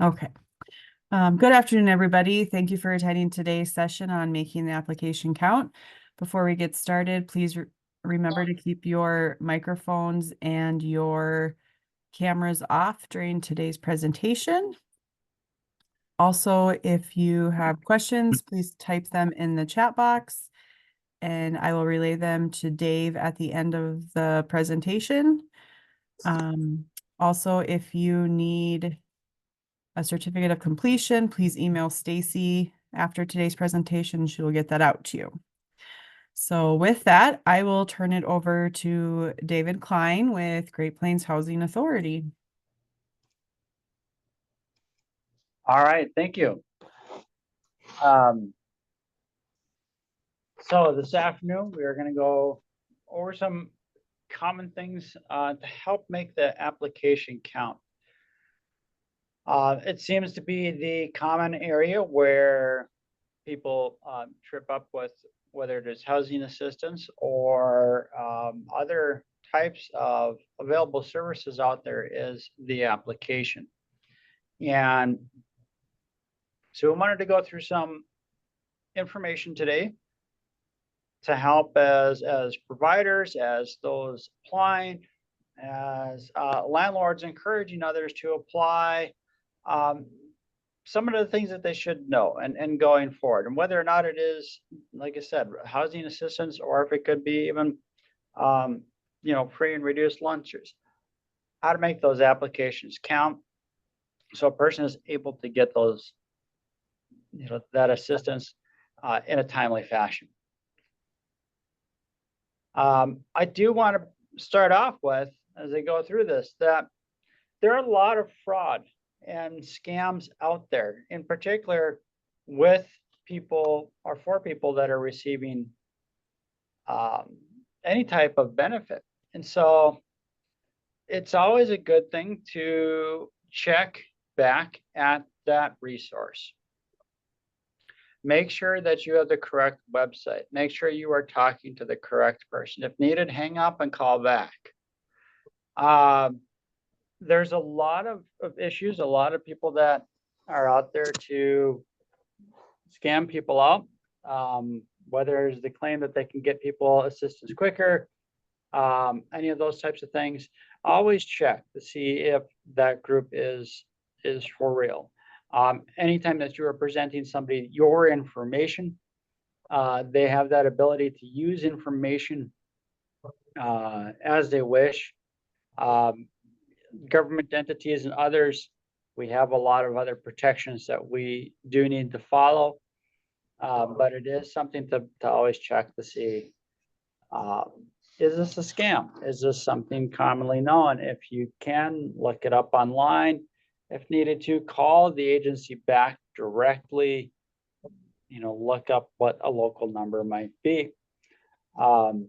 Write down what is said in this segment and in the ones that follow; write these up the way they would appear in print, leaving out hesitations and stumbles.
Okay. Good afternoon, everybody. Thank you for attending today's session on making the application count. Before we get started, please remember to keep your microphones and your cameras off during today's presentation. Also, if you have questions, please type them in the chat box and I will relay them to Dave at the end of the presentation. Also, if you need a certificate of completion, please email Stacy after today's presentation. She will get that out to you. So with that, I will turn it over to David Klein with Great Plains Housing Authority. All right, thank you. So this afternoon, we are going to go over some common things to help make the application count. It seems to be the common area where people trip up with, whether it is housing assistance or other types of available services out there, is the application. And so we wanted to go through some information today to help as providers, as those applying, as landlords encouraging others to apply, some of the things that they should know and going forward, and whether or not it is, like I said, housing assistance, or if it could be even free and reduced lunches, how to make those applications count so a person is able to get those, that assistance in a timely fashion. I do want to start off with, as I go through this, that there are a lot of fraud and scams out there, in particular with people or for people that are receiving any type of benefit. And so it's always a good thing to check back at that resource. Make sure that you have the correct website. Make sure you are talking to the correct person. If needed, hang up and call back. There's a lot of issues, a lot of people that are out there to scam people out, whether it's the claim that they can get people assistance quicker, any of those types of things. Always check to see if that group is for real. Anytime that you are presenting somebody your information, they have that ability to use information as they wish. Government entities and others, we have a lot of other protections that we do need to follow, but it is something to always check to see, is this a scam? Is this something commonly known? If you can, look it up online. If needed to, call the agency back directly, look up what a local number might be. And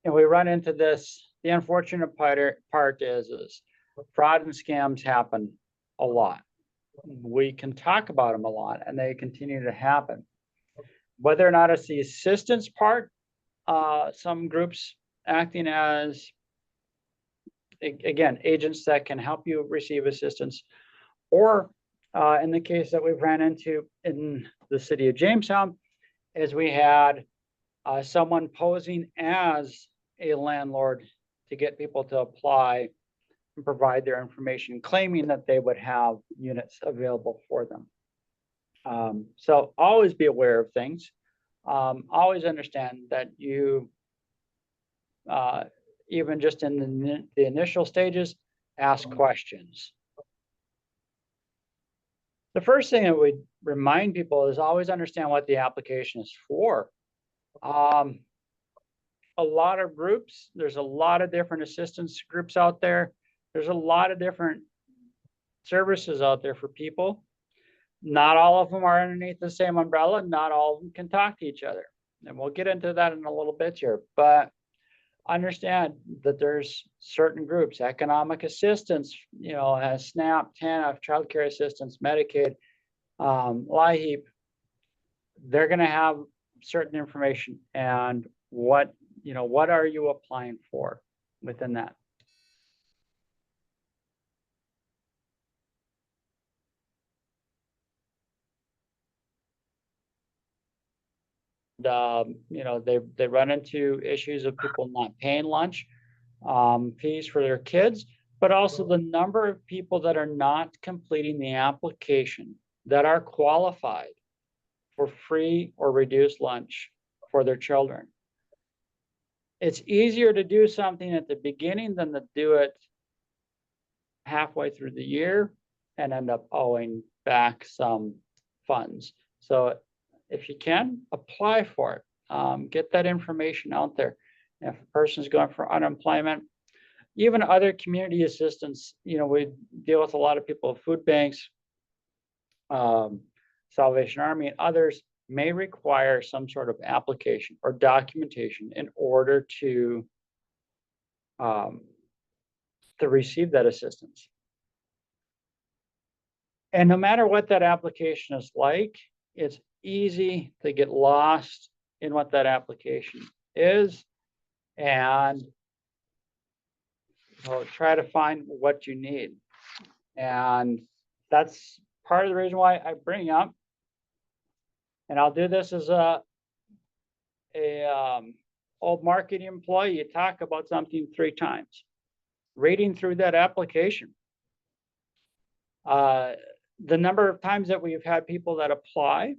we run into this. The unfortunate part is fraud and scams happen a lot. We can talk about them a lot, and they continue to happen. Whether or not it's the assistance part, some groups acting as, again, agents that can help you receive assistance, or in the case that we've ran into in the city of Jamestown, is we had someone posing as a landlord to get people to apply and provide their information, claiming that they would have units available for them. So always be aware of things. Always understand that you, even just in the initial stages, ask questions. The first thing that we remind people is always understand what the application is for. A lot of groups, there's a lot of different assistance groups out there. There's a lot of different services out there for people. Not all of them are underneath the same umbrella. Not all of them can talk to each other. And we'll get into that in a little bit here. But understand that there's certain groups, economic assistance, has SNAP, TANF, child care assistance, Medicaid, LIHEAP. They're going to have certain information, and what are you applying for within that. You know, they run into issues of people not paying lunch fees for their kids, but also the number of people that are not completing the application that are qualified for free or reduced lunch for their children. It's easier to do something at the beginning than to do it halfway through the year and end up owing back some funds. So if you can, apply for it. Get that information out there. If a person's going for unemployment, even other community assistance, you know, we deal with a lot of people, food banks, Salvation Army, and others may require some sort of application or documentation in order to receive that assistance. And no matter what that application is like, it's easy to get lost in what that application is and try to find what you need. And that's part of the reason why I bring up, and I'll do this as a old marketing employee. You talk about something 3 times, reading through that application. The number of times that we've had people that apply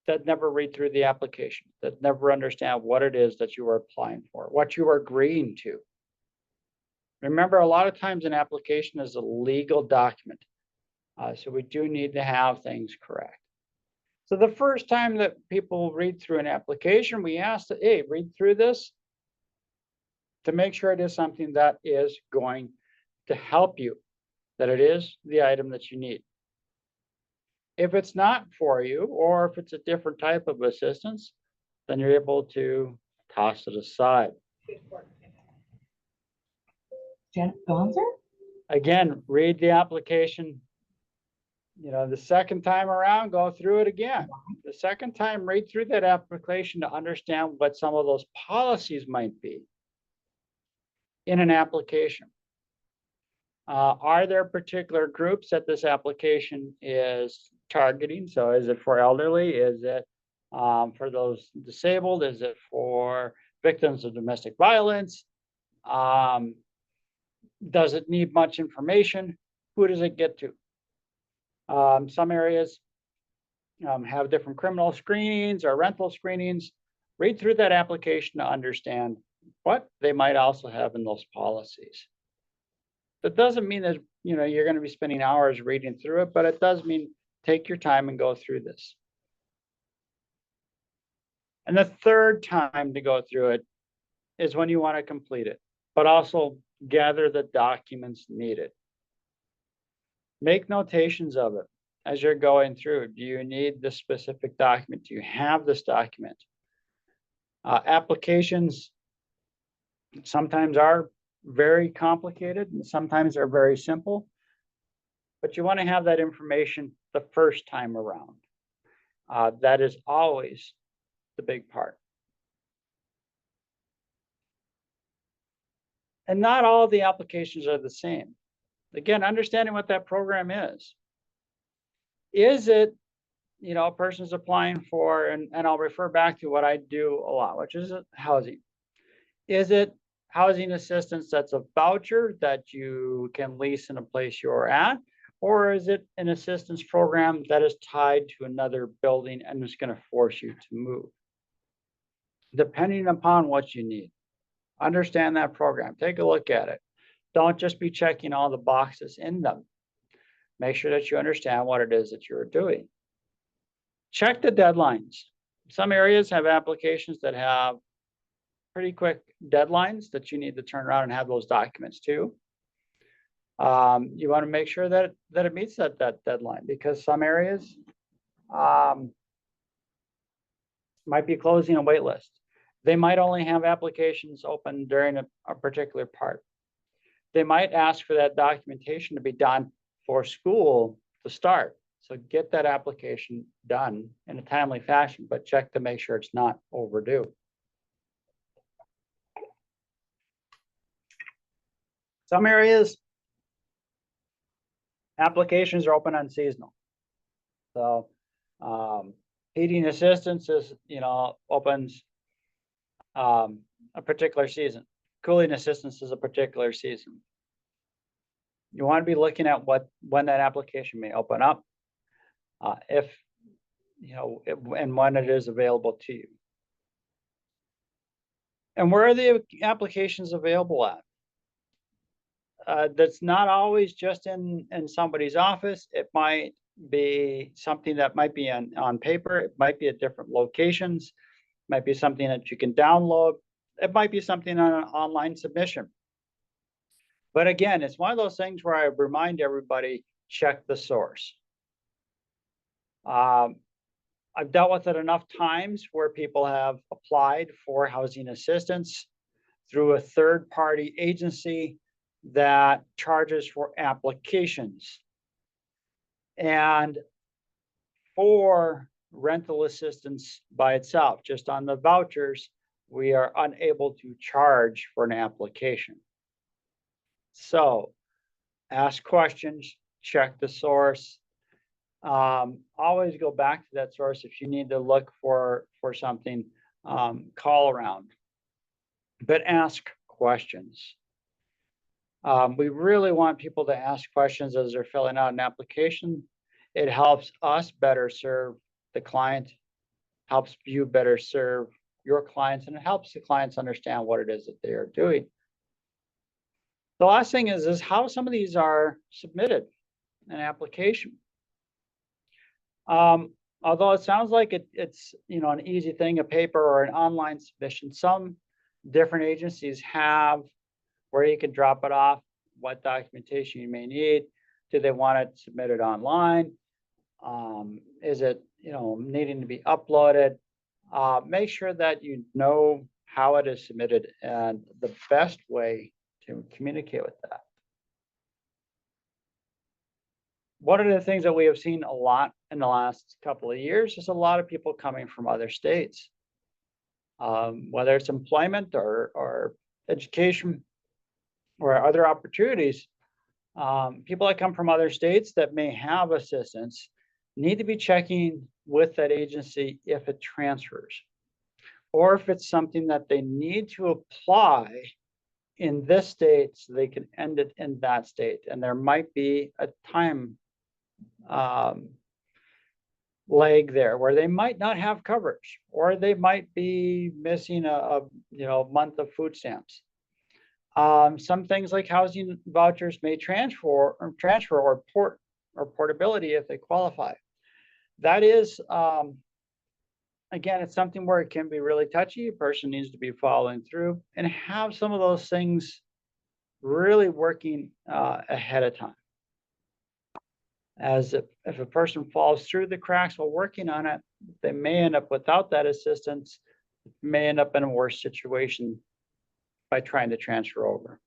that never read through the application, that never understand what it is that you are applying for, what you are agreeing to. Remember, a lot of times an application is a legal document. So we do need to have things correct. So the first time that people read through an application, we ask that, hey, read through this to make sure it is something that is going to help you, that it is the item that you need. If it's not for you, or if it's a different type of assistance, then you're able to toss it aside. Jen, go on, sir. Again, read the application. You know, the second time around, go through it again. The second time, read through that application to understand what some of those policies might be in an application. Are there particular groups that this application is targeting? So is it for elderly? Is it for those disabled? Is it for victims of domestic violence? Does it need much information? Who does it get to? Some areas have different criminal screenings or rental screenings. Read through that application to understand what they might also have in those policies. That doesn't mean that, you know, you're going to be spending hours reading through it, but it does mean take your time and go through this. And the third time to go through it is when you want to complete it, but also gather the documents needed. Make notations of it as you're going through. Do you need this specific document? Do you have this document? Applications sometimes are very complicated and sometimes they're very simple, but you want to have that information the first time around. That is always the big part. And not all the applications are the same. Again, understanding what that program is. Is it, you know, a person's applying for, and I'll refer back to what I do a lot, which is housing. Is it housing assistance that's a voucher that you can lease in a place you're at? Or is it an assistance program that is tied to another building and is going to force you to move? Depending upon what you need, understand that program. Take a look at it. Don't just be checking all the boxes in them. Make sure that you understand what it is that you're doing. Check the deadlines. Some areas have applications that have pretty quick deadlines that you need to turn around and have those documents too. You want to make sure that it meets that deadline, because some areas might be closing a wait list. They might only have applications open during a particular part. They might ask for that documentation to be done for school to start. So get that application done in a timely fashion, but check to make sure it's not overdue. Some areas, applications are open on seasonal. So Heating assistance is, opens a particular season. Cooling assistance is a particular season. You want to be looking at when that application may open up, if and when it is available to you. And where are the applications available at? That's not always just in somebody's office. It might be something that might be on paper. It might be at different locations. It might be something that you can download. It might be something on an online submission. But again, it's one of those things where I remind everybody, check the source. I've dealt with it enough times where people have applied for housing assistance through a third-party agency that charges for applications. And for rental assistance by itself, just on the vouchers, we are unable to charge for an application. So ask questions, check the source. Always go back to that source. If you need to look for something, call around, but ask questions. We really want people to ask questions as they're filling out an application. It helps us better serve the client, helps you better serve your clients, and it helps the clients understand what it is that they are doing. The last thing is how some of these are submitted, an application. Although it sounds like it's an easy thing, a paper or an online submission, some different agencies have where you can drop it off, what documentation you may need. Do they want it submitted online? Is it needing to be uploaded? Make sure that you know how it is submitted and the best way to communicate with that. One of the things that we have seen a lot in the last couple of years is a lot of people coming from other states, whether it's employment or education or other opportunities. People that come from other states that may have assistance need to be checking with that agency if it transfers, or if it's something that they need to apply in this state so they can end it in that state. And there might be a time lag there where they might not have coverage, or they might be missing a month of food stamps. Some things like housing vouchers may transfer or portability if they qualify. That is, again, it's something where it can be really touchy. A person needs to be following through and have some of those things really working ahead of time. As if a person falls through the cracks while working on it, they may end up without that assistance, may end up in a worse situation by trying to transfer over.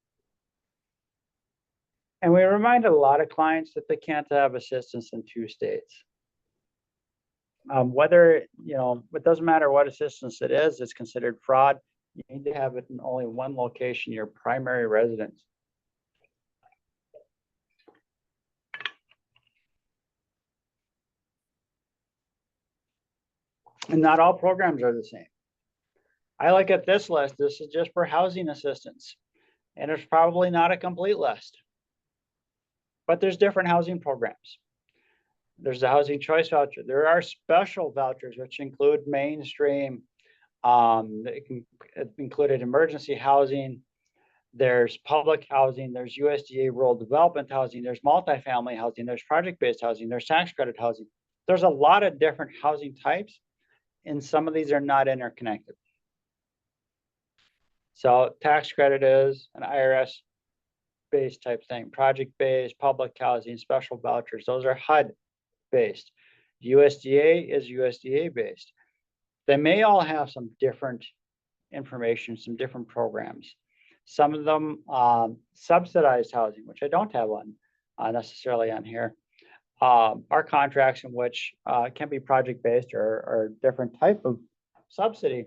And we remind a lot of clients that they can't have assistance in 2 states. Whether, it doesn't matter what assistance it is, it's considered fraud. You need to have it in only one location, your primary residence. And not all programs are the same. I look at this list. This is just for housing assistance, and it's probably not a complete list. But there's different housing programs. There's the housing choice voucher. There are special vouchers, which include mainstream, included emergency housing. There's public housing. There's USDA rural development housing. There's multifamily housing. There's project-based housing. There's tax credit housing. There's a lot of different housing types, and some of these are not interconnected. So tax credit is an IRS-based type thing. Project-based, public housing, special vouchers, those are HUD-based. USDA is USDA-based. They may all have some different information, some different programs. Some of them subsidized housing, which I don't have on necessarily on here, are contracts in which can be project-based or different type of subsidy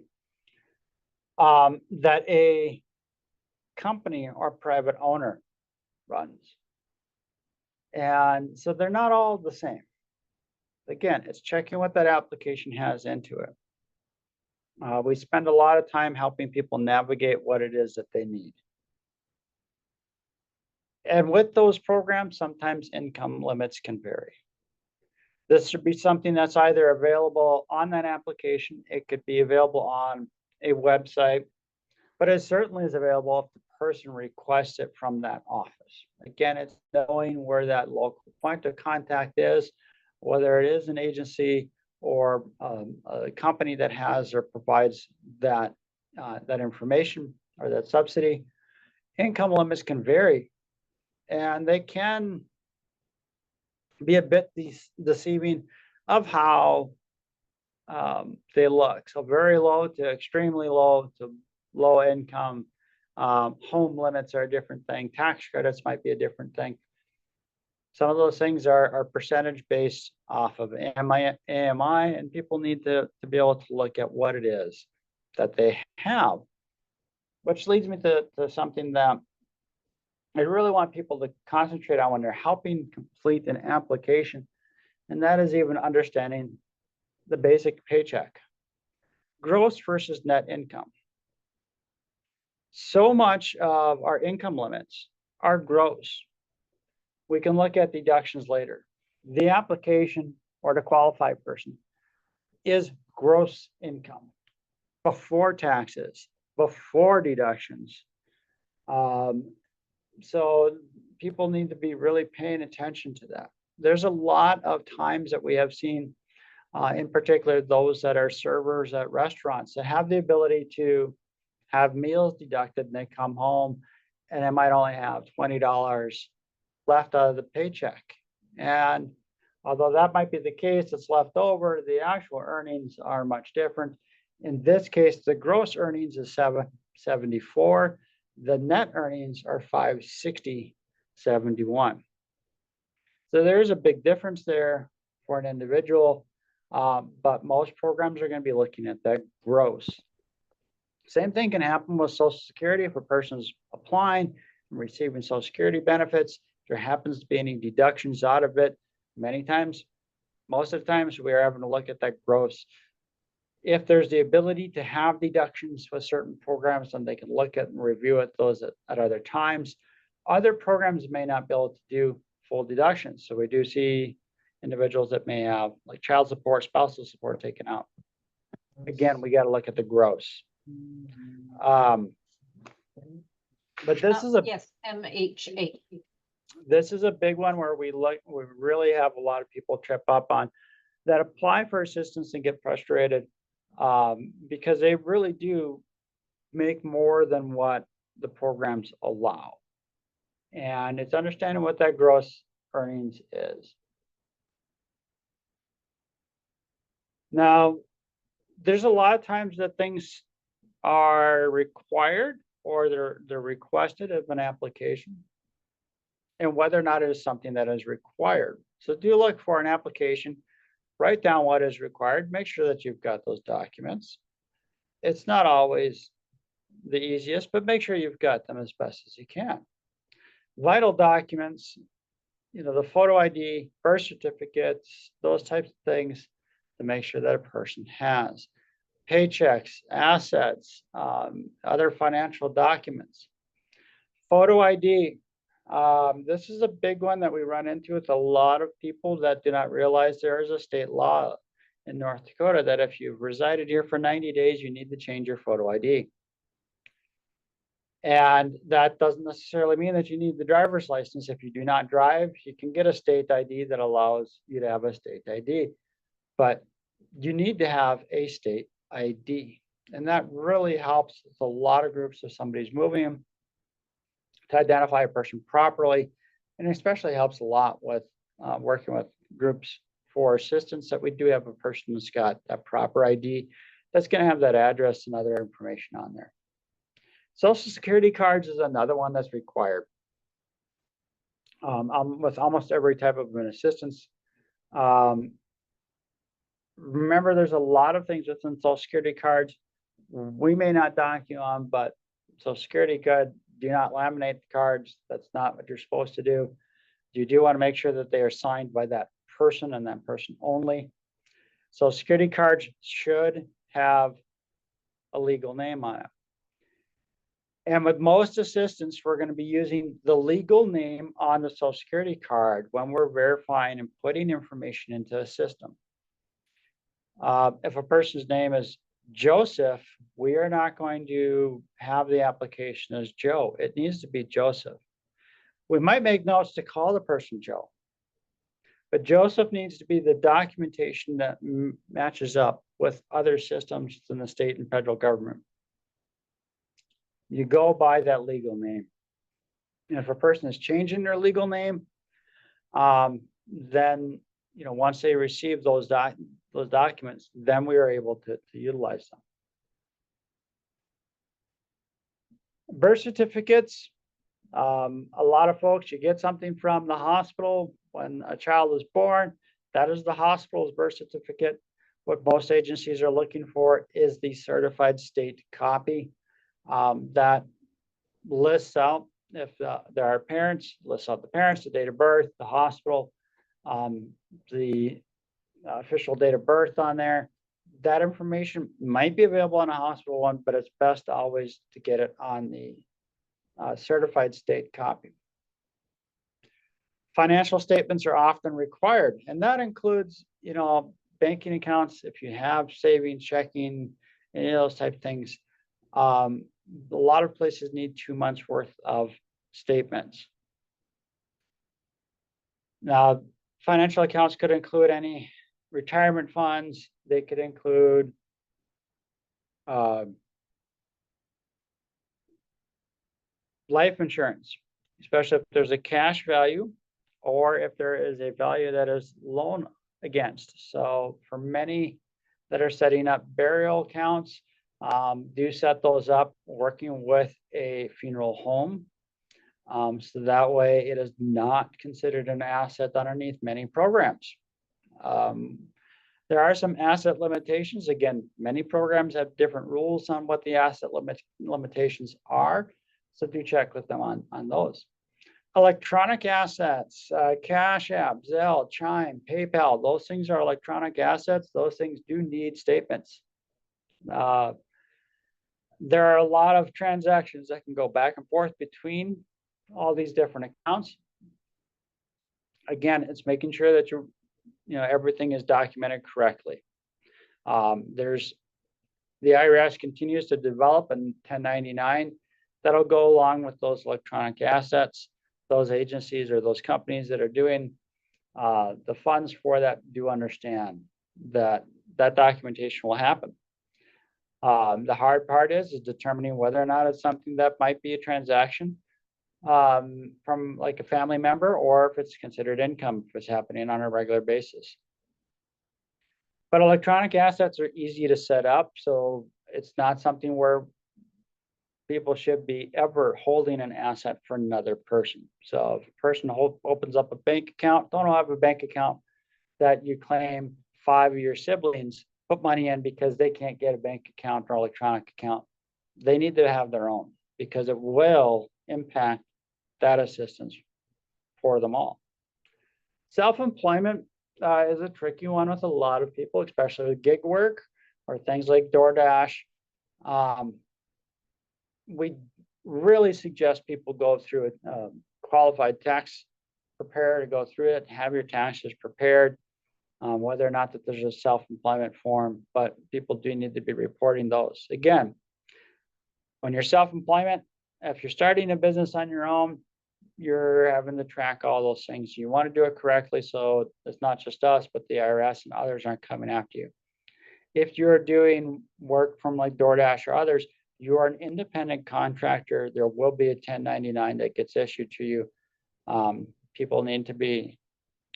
that a company or private owner runs. And so they're not all the same. Again, it's checking what that application has into it. We spend a lot of time helping people navigate what it is that they need. And with those programs, sometimes income limits can vary. This should be something that's either available on that application, it could be available on a website, but it certainly is available if the person requests it from that office. Again, it's knowing where that local point of contact is, whether it is an agency or a company that has or provides that that information or that subsidy. Income limits can vary, and they can be a bit deceiving of how they look. So very low to extremely low to low income. Home limits are a different thing. Tax credits might be a different thing. Some of those things are percentage based off of AMI, and people need to be able to look at what it is that they have. Which leads me to something that I really want people to concentrate on when they're helping complete an application, and that is even understanding the basic paycheck. Gross versus net income. So much of our income limits are gross. We can look at deductions later. The application or the qualified person is gross income before taxes, before deductions. So people need to be really paying attention to that. There's a lot of times that we have seen, in particular, those that are servers at restaurants that have the ability to have meals deducted and they come home and they might only have $20 left out of the paycheck. And although that might be the case, it's left over, the actual earnings are much different. In this case, the gross earnings is $774. The net earnings are $560.71. So there's a big difference there for an individual, but most programs are going to be looking at that gross. Same thing can happen with Social Security if a person's applying and receiving Social Security benefits. There happens to be any deductions out of it. Many times, most of the times, we are having to look at that gross. If there's the ability to have deductions with certain programs, then they can look at and review it those at other times. Other programs may not be able to do full deductions. So we do see individuals that may have like child support, spousal support taken out. Again, we got to look at the gross. But this is a Yes, MHA. this is a big one where we really have a lot of people trip up on that apply for assistance and get frustrated because they really do make more than what the programs allow. And it's understanding what that gross earnings is. Now, there's a lot of times that things are required or they're requested of an application, and whether or not it is something that is required. So do look for an application, write down what is required, make sure that you've got those documents. It's not always the easiest, but make sure you've got them as best as you can. Vital documents, you know, the photo ID, birth certificates, those types of things to make sure that a person has. Paychecks, assets, other financial documents. Photo ID. This is a big one that we run into with a lot of people that do not realize there is a state law in North Dakota that if you've resided here for 90 days, you need to change your photo ID. And that doesn't necessarily mean that you need the driver's license. If you do not drive, you can get a state ID that allows you to have a state ID. But you need to have a state ID. And that really helps with a lot of groups if somebody's moving them to identify a person properly. And especially helps a lot with working with groups for assistance that we do have a person that's got that proper ID that's going to have that address and other information on there. Social Security cards is another one that's required with almost every type of an assistance. Remember, there's a lot of things within Social Security cards we may not document on, but Social Security card, do not laminate the cards. That's not what you're supposed to do. You do want to make sure that they are signed by that person and that person only. So security cards should have a legal name on it. And with most assistants, we're going to be using the legal name on the Social Security card when we're verifying and putting information into a system. If a person's name is Joseph, we are not going to have the application as Joe. It needs to be Joseph. We might make notes to call the person Joe, but Joseph needs to be the documentation that matches up with other systems in the state and federal government. You go by that legal name. And if a person is changing their legal name, then once they receive those documents, then we are able to utilize them. Birth certificates. A lot of folks, you get something from the hospital when a child is born. That is the hospital's birth certificate. What most agencies are looking for is the certified state copy that lists out, if there are parents, lists out the parents, the date of birth, the hospital, the official date of birth on there. That information might be available on a hospital one, but it's best always to get it on the certified state copy. Financial statements are often required, and that includes, banking accounts. If you have savings, checking, any of those type of things, a lot of places need 2 months worth of statements. Now, financial accounts could include any retirement funds. They could include life insurance, especially if there's a cash value or if there is a value that is loan against. So for many that are setting up burial accounts, do set those up working with a funeral home. So that way it is not considered an asset underneath many programs. There are some asset limitations. Again, many programs have different rules on what the asset limitations are. So do check with them on those. Electronic assets, Cash App, Zelle, Chime, PayPal, those things are electronic assets. Those things do need statements. There are a lot of transactions that can go back and forth between all these different accounts. Again, it's making sure that everything is documented correctly. The IRS continues to develop a 1099 that'll go along with those electronic assets. Those agencies or those companies that are doing the funds for that do understand that documentation will happen. The hard part is determining whether or not it's something that might be a transaction from like a family member, or if it's considered income if it's happening on a regular basis. But electronic assets are easy to set up, so it's not something where people should be ever holding an asset for another person. So if a person opens up a bank account, don't have a bank account that you claim 5 of your siblings put money in because they can't get a bank account or electronic account. They need to have their own, because it will impact that assistance for them all. Self-employment is a tricky one with a lot of people, especially with gig work or things like DoorDash. We really suggest people go through a qualified tax preparer to go through it, have your taxes prepared, whether or not that there's a self-employment form, but people do need to be reporting those. Again, when you're self-employment, if you're starting a business on your own, you're having to track all those things. You want to do it correctly, so it's not just us, but the IRS and others aren't coming after you. If you're doing work from like DoorDash or others, you are an independent contractor. There will be a 1099 that gets issued to you. People need to be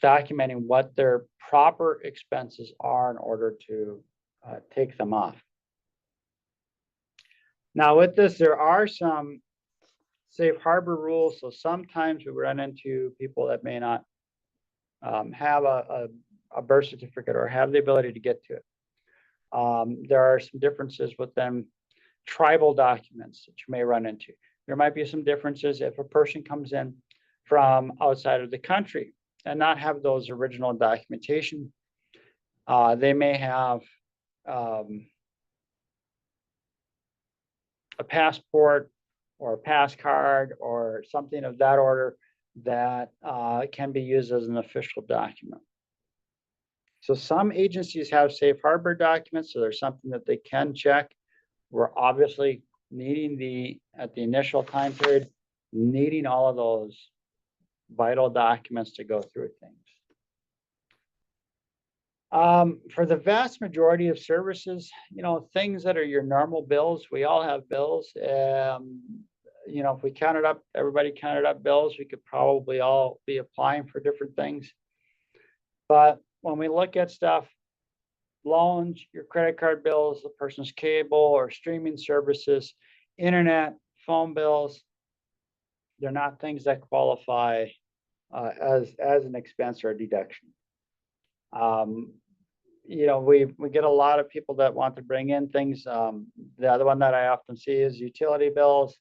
documenting what their proper expenses are in order to take them off. Now with this, there are some safe harbor rules. So sometimes we run into people that may not have a birth certificate or have the ability to get to it. There are some differences with them. Tribal documents that you may run into. There might be some differences if a person comes in from outside of the country. and not have those original documentation. They may have a passport or a pass card or something of that order that can be used as an official document. So some agencies have safe harbor documents, so there's something that they can check. We're obviously needing at the initial time period, needing all of those vital documents to go through things. For the vast majority of services, things that are your normal bills, we all have bills. If we counted up, everybody counted up bills, we could probably all be applying for different things. But when we look at stuff, loans, your credit card bills, the person's cable or streaming services, internet, phone bills, they're not things that qualify as an expense or a deduction. We get a lot of people that want to bring in things. The other one that I often see is utility bills.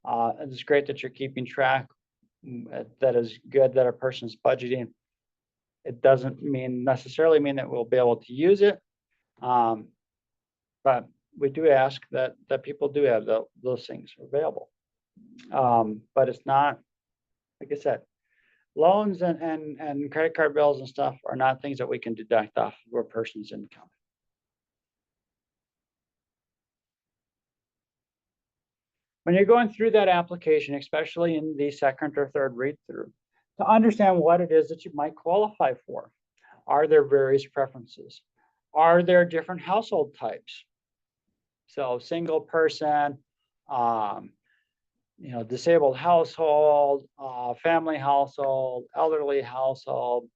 It's great that you're keeping track. That is good that a person's budgeting. It doesn't necessarily mean that we'll be able to use it. But we do ask that people do have those things available. But it's not, like I said, loans and credit card bills and stuff are not things that we can deduct off of a person's income. When you're going through that application, especially in the second or third read through, to understand what it is that you might qualify for. Are there various preferences? Are there different household types? So single person, disabled household, family household, elderly household.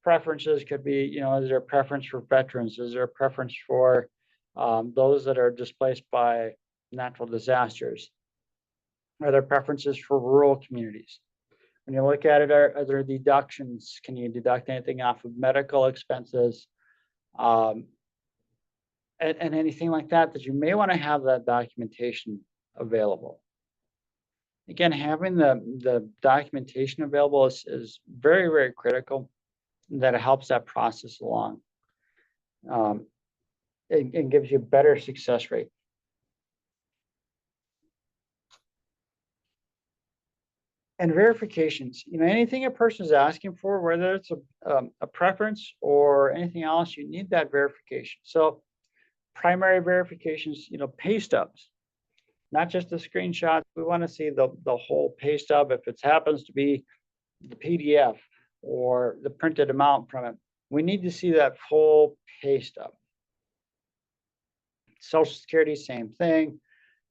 Preferences could be, is there a preference for veterans? Is there a preference for those that are displaced by natural disasters? Are there preferences for rural communities? When you look at it, are there deductions? Can you deduct anything off of medical expenses? And anything like that you may want to have that documentation available. Again, having the documentation available is very, very critical, that it helps that process along. It gives you a better success rate. And verifications, anything a person is asking for, whether it's a preference or anything else, you need that verification. So primary verifications, pay stubs, not just the screenshot. We want to see the whole pay stub. If it happens to be the PDF or the printed amount from it, we need to see that full pay stub. Social Security, same thing,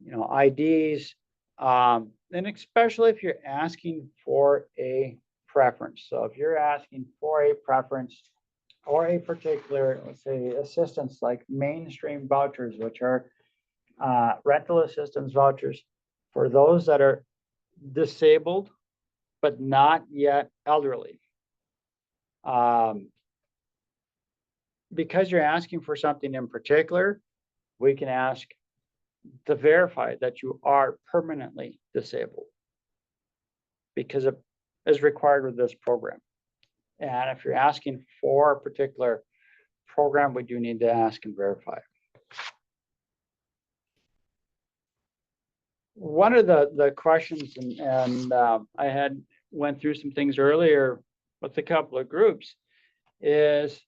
IDs, and especially if you're asking for a preference. So if you're asking for a preference or a particular, let's say, assistance like mainstream vouchers, which are rental assistance vouchers for those that are disabled but not yet elderly. Because you're asking for something in particular, we can ask to verify that you are permanently disabled, because it is required with this program. And if you're asking for a particular program, we do need to ask and verify. One of the questions, and I went through some things earlier with a couple of groups, is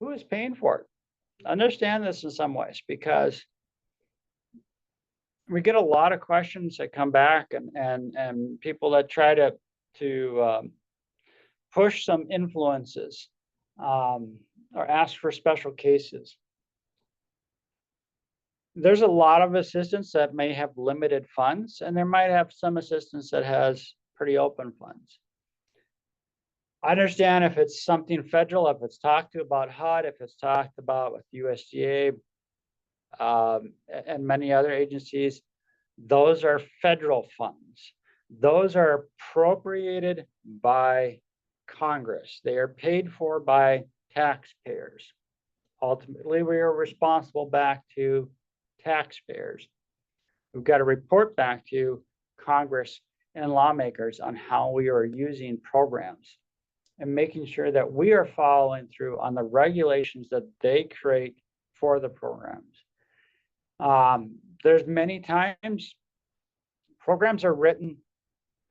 who is paying for it? Understand this in some ways, because we get a lot of questions that come back, and people that try to push some influences or ask for special cases. There's a lot of assistance that may have limited funds, and there might have some assistance that has pretty open funds. I understand if it's something federal, if it's talked to about HUD, if it's talked about with USDA and many other agencies, those are federal funds. Those are appropriated by Congress. They are paid for by taxpayers. Ultimately, we are responsible back to taxpayers. We've got to report back to Congress and lawmakers on how we are using programs. and making sure that we are following through on the regulations that they create for the programs. There's many times programs are written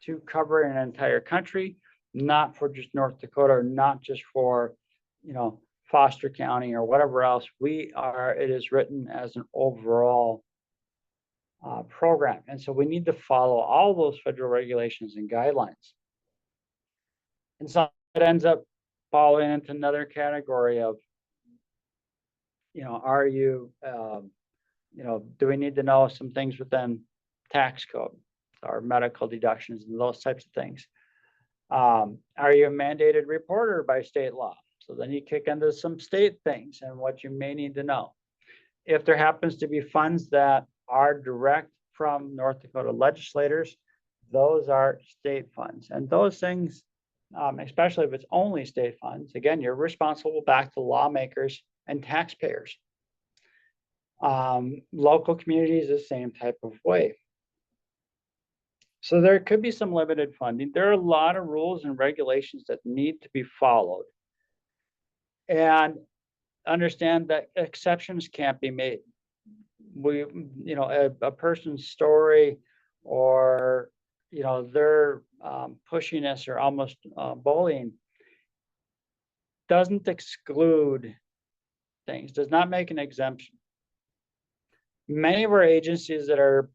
to cover an entire country, not for just North Dakota, or not just for, Foster County or whatever else. It is written as an overall program. And so we need to follow all those federal regulations and guidelines. And so it ends up falling into another category of, are you, do we need to know some things within tax code or medical deductions and those types of things? Are you a mandated reporter by state law? So then you kick into some state things and what you may need to know. If there happens to be funds that are direct from North Dakota legislators, those are state funds. And those things, especially if it's only state funds, again, you're responsible back to lawmakers and taxpayers. Local communities, the same type of way. So there could be some limited funding. There are a lot of rules and regulations that need to be followed. And understand that exceptions can't be made. A person's story or, their pushiness or almost bullying doesn't exclude things, does not make an exemption. Many of our agencies that are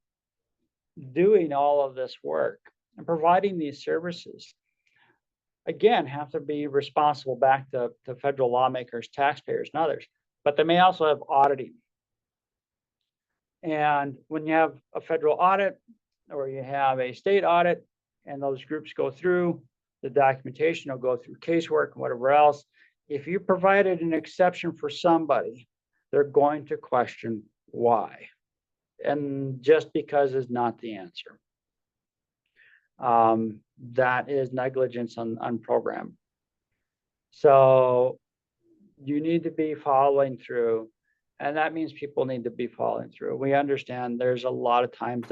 doing all of this work and providing these services, again, have to be responsible back to federal lawmakers, taxpayers, and others, but they may also have auditing. And when you have a federal audit or you have a state audit and those groups go through, the documentation will go through casework and whatever else. If you provided an exception for somebody, they're going to question why. And just because is not the answer. That is negligence on program. So you need to be following through, and that means people need to be following through. We understand there's a lot of times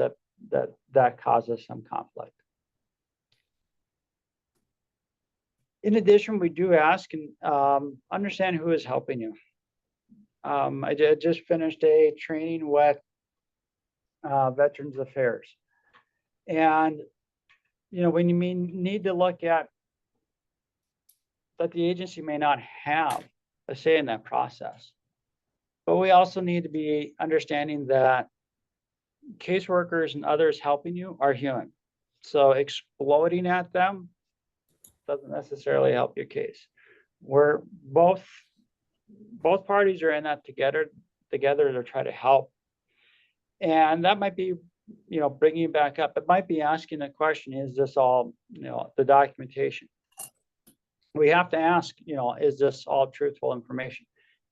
that causes some conflict. In addition, we do ask and understand who is helping you. I just finished a training with Veterans Affairs, and when you need to look at that the agency may not have a say in that process. But we also need to be understanding that caseworkers and others helping you are human. So exploding at them doesn't necessarily help your case. We're both parties are in that together to try to help. And that might be, bringing it back up. It might be asking the question, is this all, the documentation? We have to ask, is this all truthful information?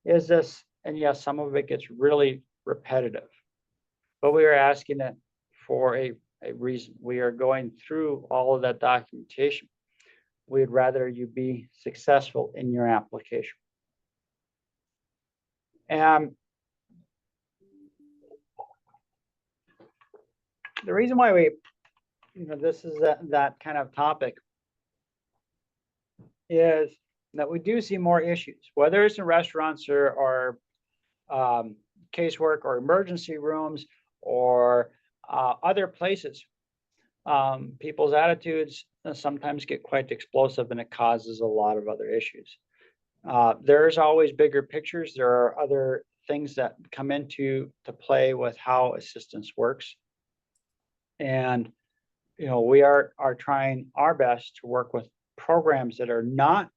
Is this, and yes, some of it gets really repetitive, but we are asking it for a reason. We are going through all of that documentation. We'd rather you be successful in your application. And the reason why we, this is that kind of topic is that we do see more issues, whether it's in restaurants or casework or emergency rooms or other places. People's attitudes sometimes get quite explosive, and it causes a lot of other issues. There's always bigger pictures. There are other things that come into play with how assistance works. And, we are trying our best to work with programs that are not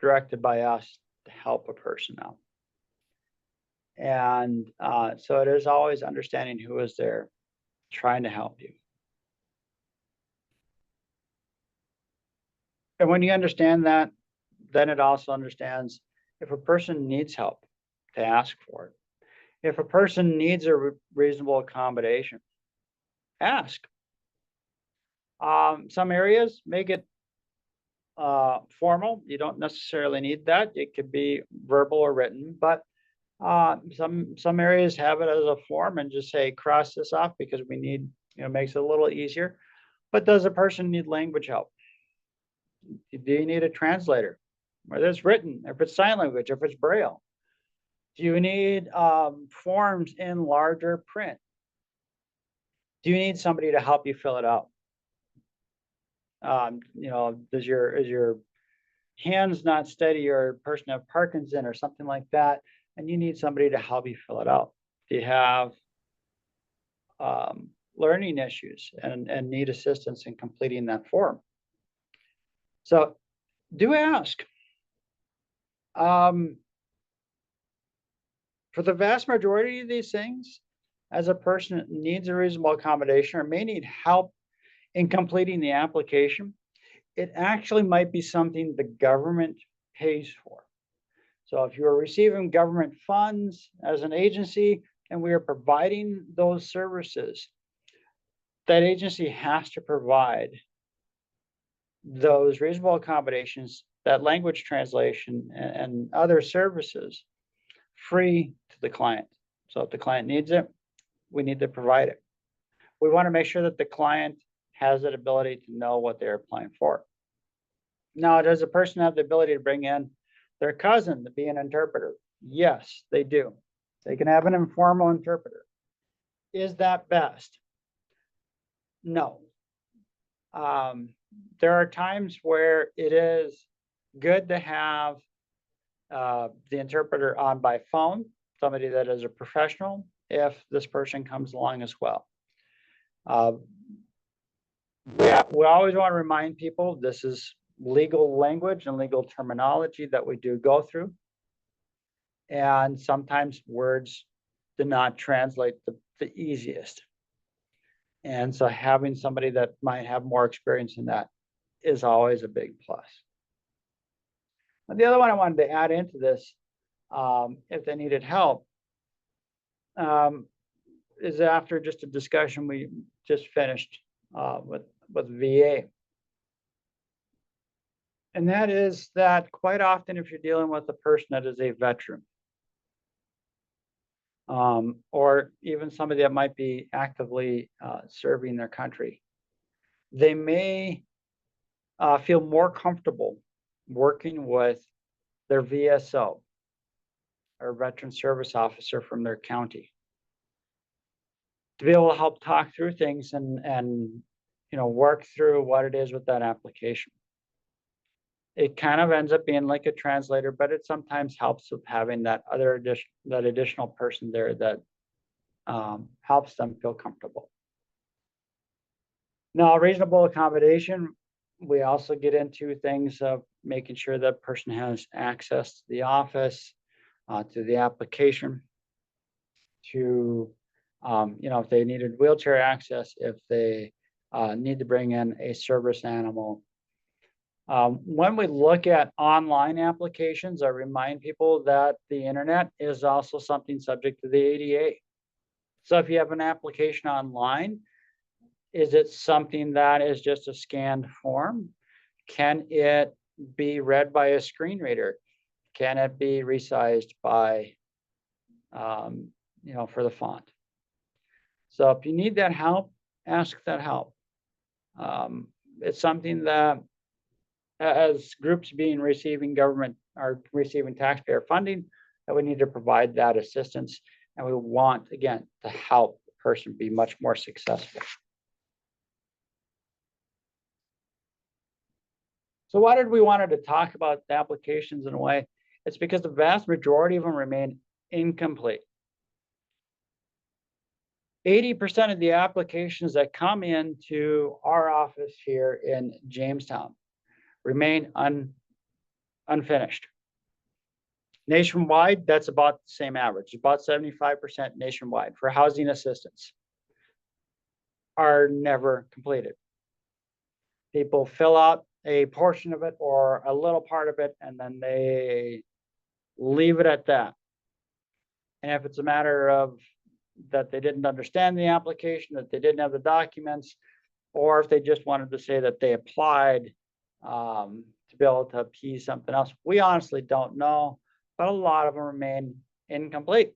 directed by us to help a person out. And so it is always understanding who is there trying to help you. And when you understand that, then it also understands if a person needs help, to ask for it. If a person needs a reasonable accommodation, ask. Some areas make it formal. You don't necessarily need that. It could be verbal or written, but some areas have it as a form and just say, cross this off because we need, makes it a little easier. But does a person need language help? Do you need a translator? Whether it's written, if it's sign language, if it's braille. Do you need forms in larger print? Do you need somebody to help you fill it out? You know, is your hands not steady, or a person have Parkinson or something like that, and you need somebody to help you fill it out? Do you have learning issues and need assistance in completing that form? So do ask. For the vast majority of these things, as a person that needs a reasonable accommodation or may need help in completing the application, it actually might be something the government pays for. So if you're receiving government funds as an agency and we are providing those services, that agency has to provide those reasonable accommodations, that language translation, and other services free to the client. So if the client needs it, we need to provide it. We want to make sure that the client has that ability to know what they're applying for. Now, does a person have the ability to bring in their cousin to be an interpreter? Yes, they do. They can have an informal interpreter. Is that best? No. There are times where it is good to have the interpreter on by phone, somebody that is a professional, if this person comes along as well. We always want to remind people this is legal language and legal terminology that we do go through. And sometimes words do not translate the easiest. And so having somebody that might have more experience in that is always a big plus. And the other one I wanted to add into this, if they needed help, is after just a discussion we just finished with VA. And that is that quite often if you're dealing with a person that is a veteran, or even somebody that might be actively serving their country, they may feel more comfortable working with their VSO, or veteran service officer from their county, to be able to help talk through things and work through what it is with that application. It kind of ends up being like a translator, but it sometimes helps with having that additional person there that helps them feel comfortable. Now, reasonable accommodation, we also get into things of making sure that person has access to the office, to the application, to if they needed wheelchair access, if they need to bring in a service animal. When we look at online applications, I remind people that the internet is also something subject to the ADA. So if you have an application online, is it something that is just a scanned form? Can it be read by a screen reader? Can it be resized by, for the font? So if you need that help, ask that help. It's something that, as groups receiving government or receiving taxpayer funding, that we need to provide that assistance, and we want, again, to help the person be much more successful. So why did we wanted to talk about the applications in a way? It's because the vast majority of them remain incomplete. 80% of the applications that come into our office here in Jamestown remain unfinished. Nationwide, that's about the same average, about 75% nationwide for housing assistance are never completed. People fill out a portion of it or a little part of it, and then they leave it at that. And if it's a matter of that they didn't understand the application, that they didn't have the documents, or if they just wanted to say that they applied to be able to appease something else, we honestly don't know, but a lot of them remain incomplete.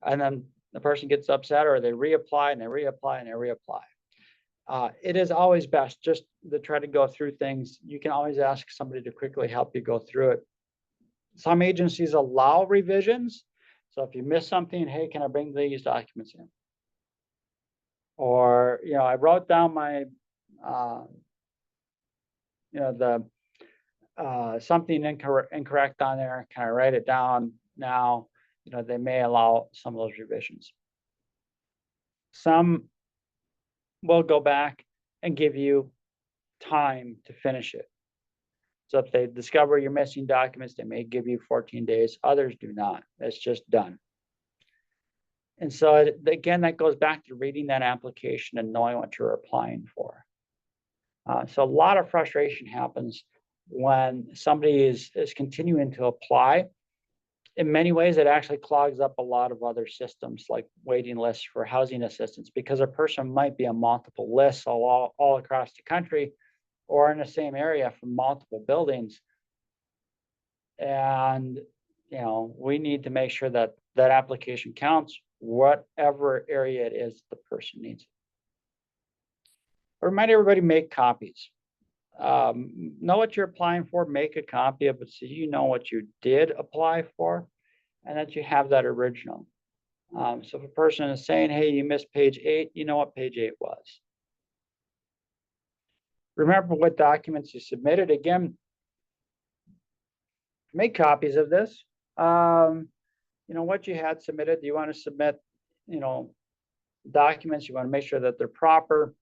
And then the person gets upset, or they reapply and they reapply and they reapply. It is always best just to try to go through things. You can always ask somebody to quickly help you go through it. Some agencies allow revisions. So if you miss something, hey, can I bring these documents in? Or, I wrote down my, something incorrect on there. Can I write it down now? They may allow some of those revisions. Some will go back and give you time to finish it. So if they discover you're missing documents, they may give you 14 days. Others do not. It's just done. And so again, that goes back to reading that application and knowing what you're applying for. So a lot of frustration happens when somebody is continuing to apply. In many ways, it actually clogs up a lot of other systems like waiting lists for housing assistance, because a person might be on multiple lists all across the country or in the same area from multiple buildings. And, we need to make sure that that application counts, whatever area it is the person needs. Remind everybody, make copies. Know what you're applying for, make a copy of it so you know what you did apply for and that you have that original. So if a person is saying, hey, you missed page 8, you know what page 8 was. Remember what documents you submitted. Again, make copies of this. What you had submitted, you want to submit, documents, you want to make sure that they're proper,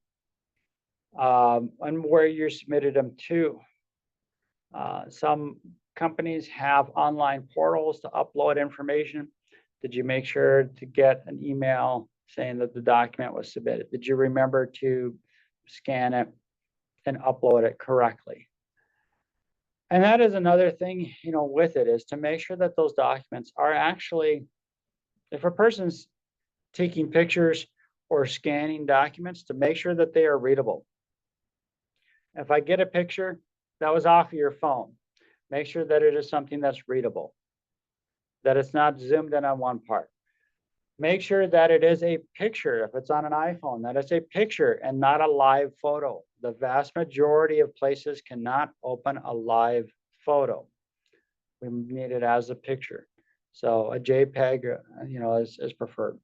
and where you submitted them to. Some companies have online portals to upload information. Did you make sure to get an email saying that the document was submitted? Did you remember to scan it and upload it correctly? And that is another thing, with it, is to make sure that those documents are actually, if a person's taking pictures or scanning documents, to make sure that they are readable. If I get a picture that was off of your phone, make sure that it is something that's readable, that it's not zoomed in on one part. Make sure that it is a picture. If it's on an iPhone, that it's a picture and not a live photo. The vast majority of places cannot open a live photo. We need it as a picture. So a JPEG, is preferred.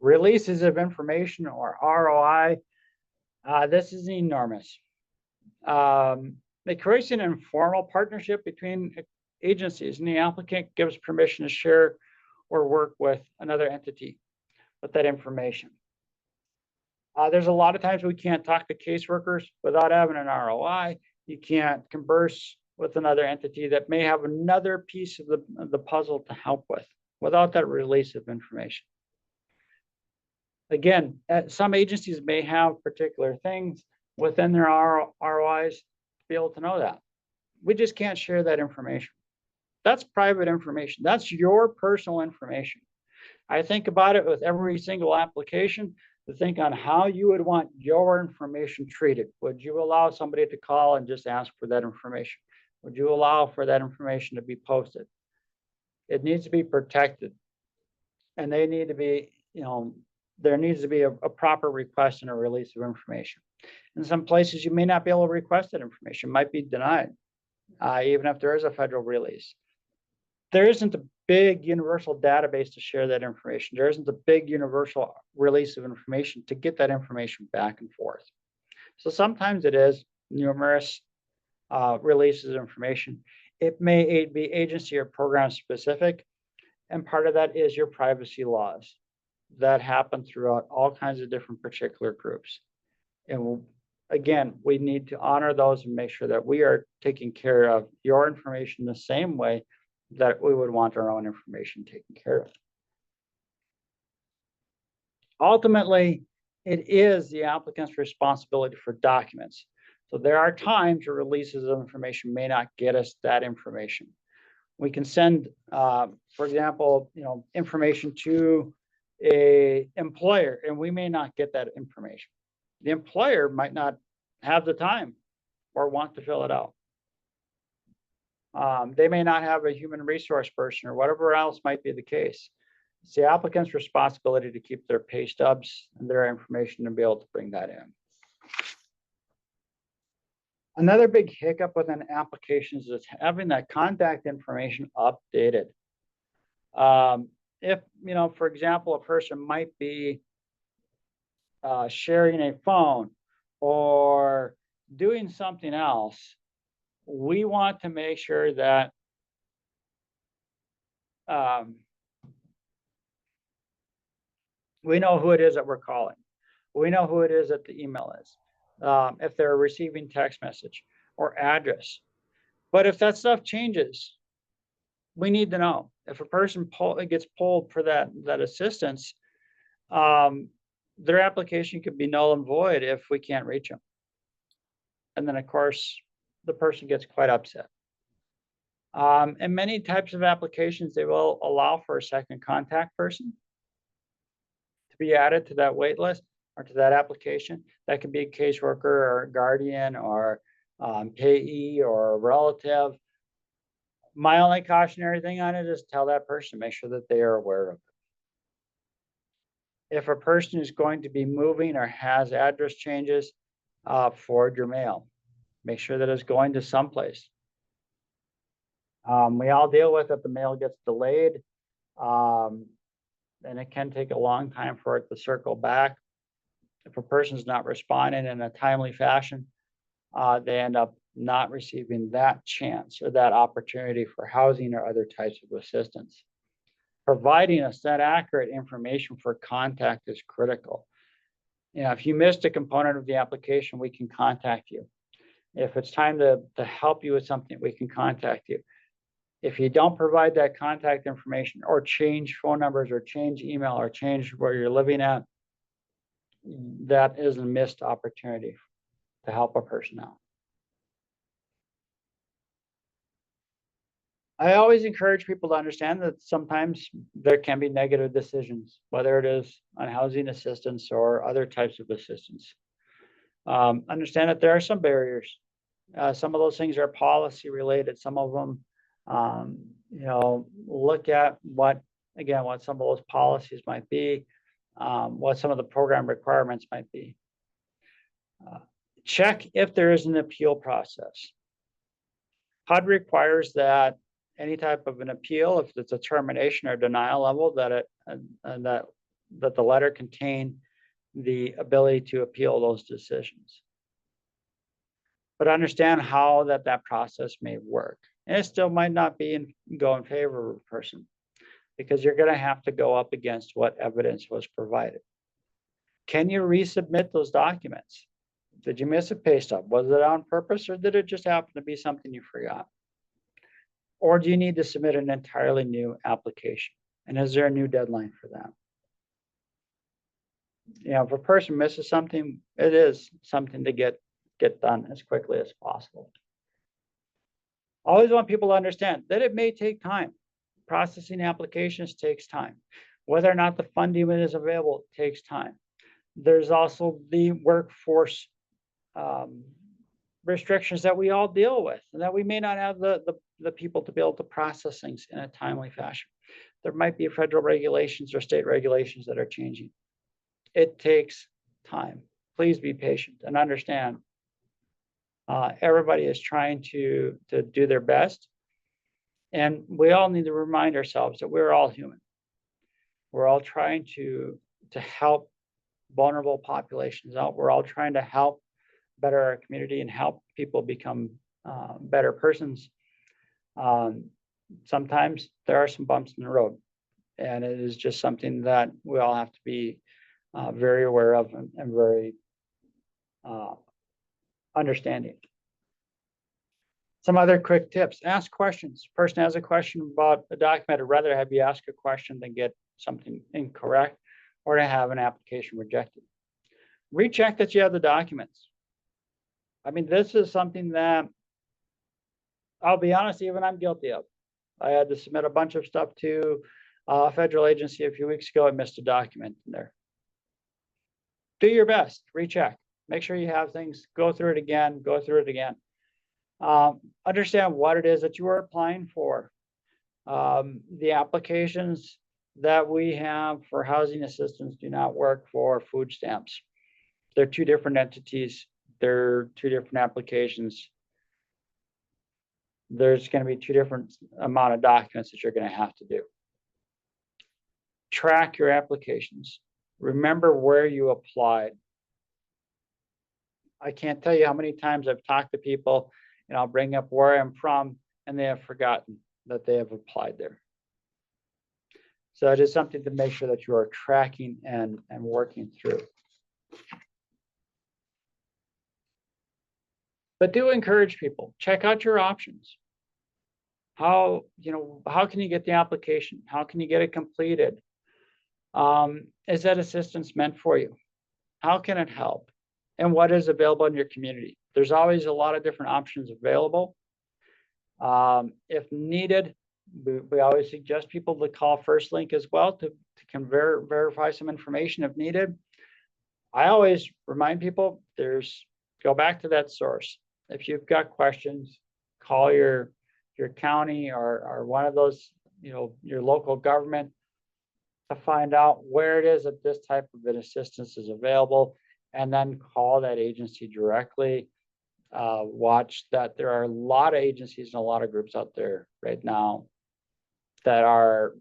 Releases of information, or ROI. This is enormous. It creates an informal partnership between agencies, and the applicant gives permission to share or work with another entity with that information. There's a lot of times we can't talk to caseworkers without having an ROI. You can't converse with another entity that may have another piece of the puzzle to help with without that release of information. Again, some agencies may have particular things within their ROIs to be able to know that. We just can't share that information. That's private information. That's your personal information. I think about it with every single application to think on how you would want your information treated. Would you allow somebody to call and just ask for that information? Would you allow for that information to be posted? It needs to be protected. And they need to be, there needs to be a proper request and a release of information. In some places, you may not be able to request that information, it might be denied, even if there is a federal release. There isn't a big universal database to share that information. There isn't a big universal release of information to get that information back and forth. So sometimes it is numerous releases of information. It may be agency or program specific, and part of that is your privacy laws that happen throughout all kinds of different particular groups. And again, we need to honor those and make sure that we are taking care of your information the same way that we would want our own information taken care of. Ultimately, it is the applicant's responsibility for documents. So there are times where releases of information may not get us that information. We can send, for example, information to an employer, and we may not get that information. The employer might not have the time or want to fill it out. They may not have a human resource person or whatever else might be the case. It's the applicant's responsibility to keep their pay stubs and their information and be able to bring that in. Another big hiccup with an application is having that contact information updated. If, for example, a person might be sharing a phone or doing something else, we want to make sure that we know who it is that we're calling. We know who it is that the email is. If they're receiving text message or address. But if that stuff changes, we need to know. If a person gets pulled for that assistance, their application could be null and void if we can't reach them. And then, of course, the person gets quite upset. In many types of applications, they will allow for a second contact person to be added to that wait list or to that application. That could be a caseworker or a guardian or payee or a relative. My only cautionary thing on it is tell that person, make sure that they are aware of it. If a person is going to be moving or has address changes, forward your mail. Make sure that it's going to someplace. We all deal with it. The mail gets delayed, and it can take a long time for it to circle back. If a person's not responding in a timely fashion, they end up not receiving that chance or that opportunity for housing or other types of assistance. Providing us that accurate information for contact is critical. If you missed a component of the application, we can contact you. If it's time to help you with something, we can contact you. If you don't provide that contact information or change phone numbers or change email or change where you're living at, that is a missed opportunity to help a person out. I always encourage people to understand that sometimes there can be negative decisions, whether it is on housing assistance or other types of assistance. Understand that there are some barriers. Some of those things are policy related. Some of them, look at what some of those policies might be, what some of the program requirements might be. Check if there is an appeal process. HUD requires that any type of an appeal, if it's a termination or denial level, that the letter contain the ability to appeal those decisions. But understand how that process may work. And it still might not go in favor of a person, because you're going to have to go up against what evidence was provided. Can you resubmit those documents? Did you miss a pay stub? Was it on purpose, or did it just happen to be something you forgot? Or do you need to submit an entirely new application? And is there a new deadline for that? If a person misses something, it is something to get done as quickly as possible. Always want people to understand that it may take time. Processing applications takes time. Whether or not the funding is available takes time. There's also the workforce restrictions that we all deal with, and that we may not have the people to be able to process things in a timely fashion. There might be federal regulations or state regulations that are changing. It takes time. Please be patient and understand. Everybody is trying to do their best, and we all need to remind ourselves that we're all human. We're all trying to help vulnerable populations out. We're all trying to help better our community and help people become better persons. Sometimes there are some bumps in the road, and it is just something that we all have to be very aware of and very understanding. Some other quick tips: ask questions. Person has a question about a document, I'd rather have you ask a question than get something incorrect or to have an application rejected. Recheck that you have the documents. I mean, this is something that, I'll be honest, even I'm guilty of. I had to submit a bunch of stuff to a federal agency a few weeks ago. I missed a document in there. Do your best, recheck. Make sure you have things, go through it again. Understand what it is that you are applying for. The applications that we have for housing assistance do not work for food stamps. They're two different entities. They're two different applications. There's going to be two different amount of documents that you're going to have to do. Track your applications. Remember where you applied. I can't tell you how many times I've talked to people and I'll bring up where I'm from and they have forgotten that they have applied there. So it is something to make sure that you are tracking and working through. But do encourage people, check out your options. How can you get the application? How can you get it completed? Is that assistance meant for you? How can it help? And what is available in your community? There's always a lot of different options available. If needed, we always suggest people to call First Link as well to verify some information if needed. I always remind people, go back to that source. If you've got questions, call your county or one of those, your local government to find out where it is that this type of an assistance is available, and then call that agency directly. Watch that there are a lot of agencies and a lot of groups out there right now that are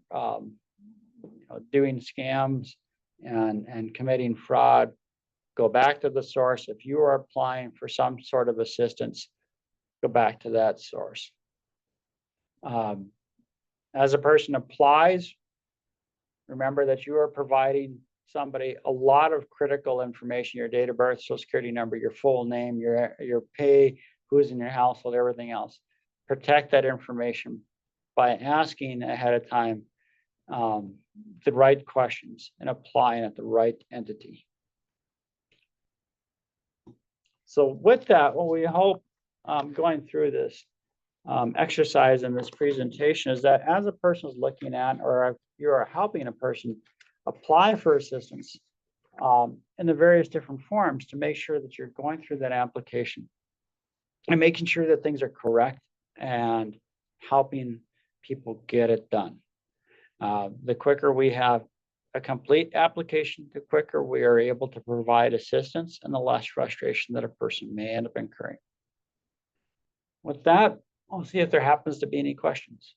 doing scams and committing fraud. Go back to the source. If you are applying for some sort of assistance, go back to that source. As a person applies, remember that you are providing somebody a lot of critical information: your date of birth, social security number, your full name, your pay, who's in your household, everything else. Protect that information by asking ahead of time the right questions and applying at the right entity. So with that, what we hope going through this exercise in this presentation is that as a person is looking at, or you are helping a person apply for assistance in the various different forms, to make sure that you're going through that application and making sure that things are correct and helping people get it done. The quicker we have a complete application, the quicker we are able to provide assistance and the less frustration that a person may end up incurring. With that, I'll see if there happens to be any questions.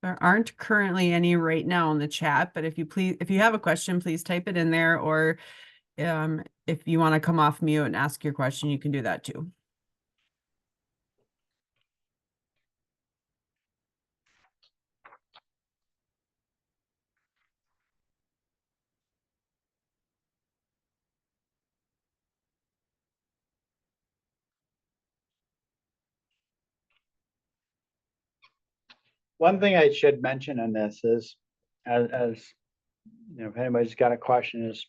There aren't currently any right now in the chat, but if you have a question, please type it in there, or if you want to come off mute and ask your question, you can do that too. One thing I should mention in this is, as if anybody's got a question, is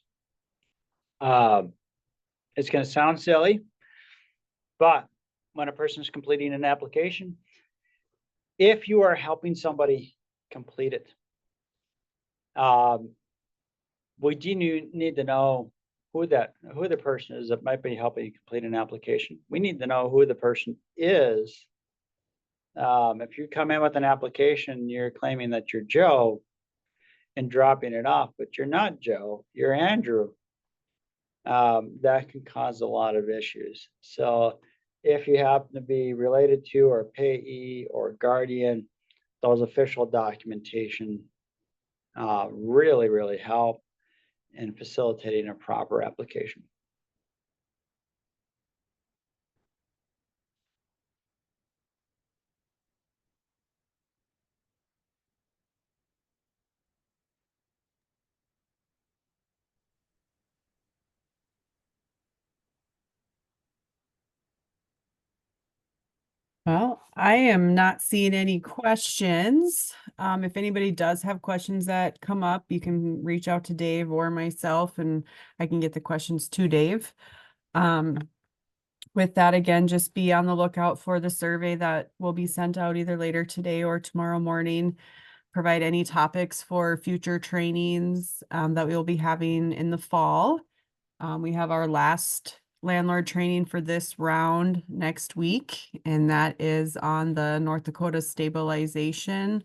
it's going to sound silly, but when a person is completing an application, if you are helping somebody complete it, we do need to know who the person is that might be helping you complete an application. We need to know who the person is. If you come in with an application, you're claiming that you're Joe and dropping it off, but you're not Joe, you're Andrew. That can cause a lot of issues. So if you happen to be related to or payee or guardian, those official documentation really, really help in facilitating a proper application. Well, I am not seeing any questions. If anybody does have questions that come up, you can reach out to Dave or myself and I can get the questions to Dave. With that, again, just be on the lookout for the survey that will be sent out either later today or tomorrow morning. Provide any topics for future trainings that we will be having in the fall. We have our last landlord training for this round next week, and that is on the North Dakota stabilization,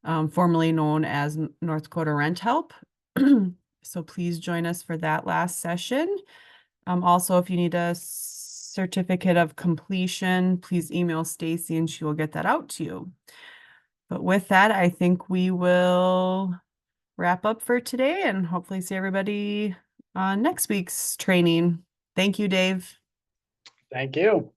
formerly known as North Dakota Rent Help. So please join us for that last session. Also, if you need a certificate of completion, please email Stacy and she will get that out to you. But with that, I think we will wrap up for today and hopefully see everybody on next week's training. Thank you, Dave. Thank you.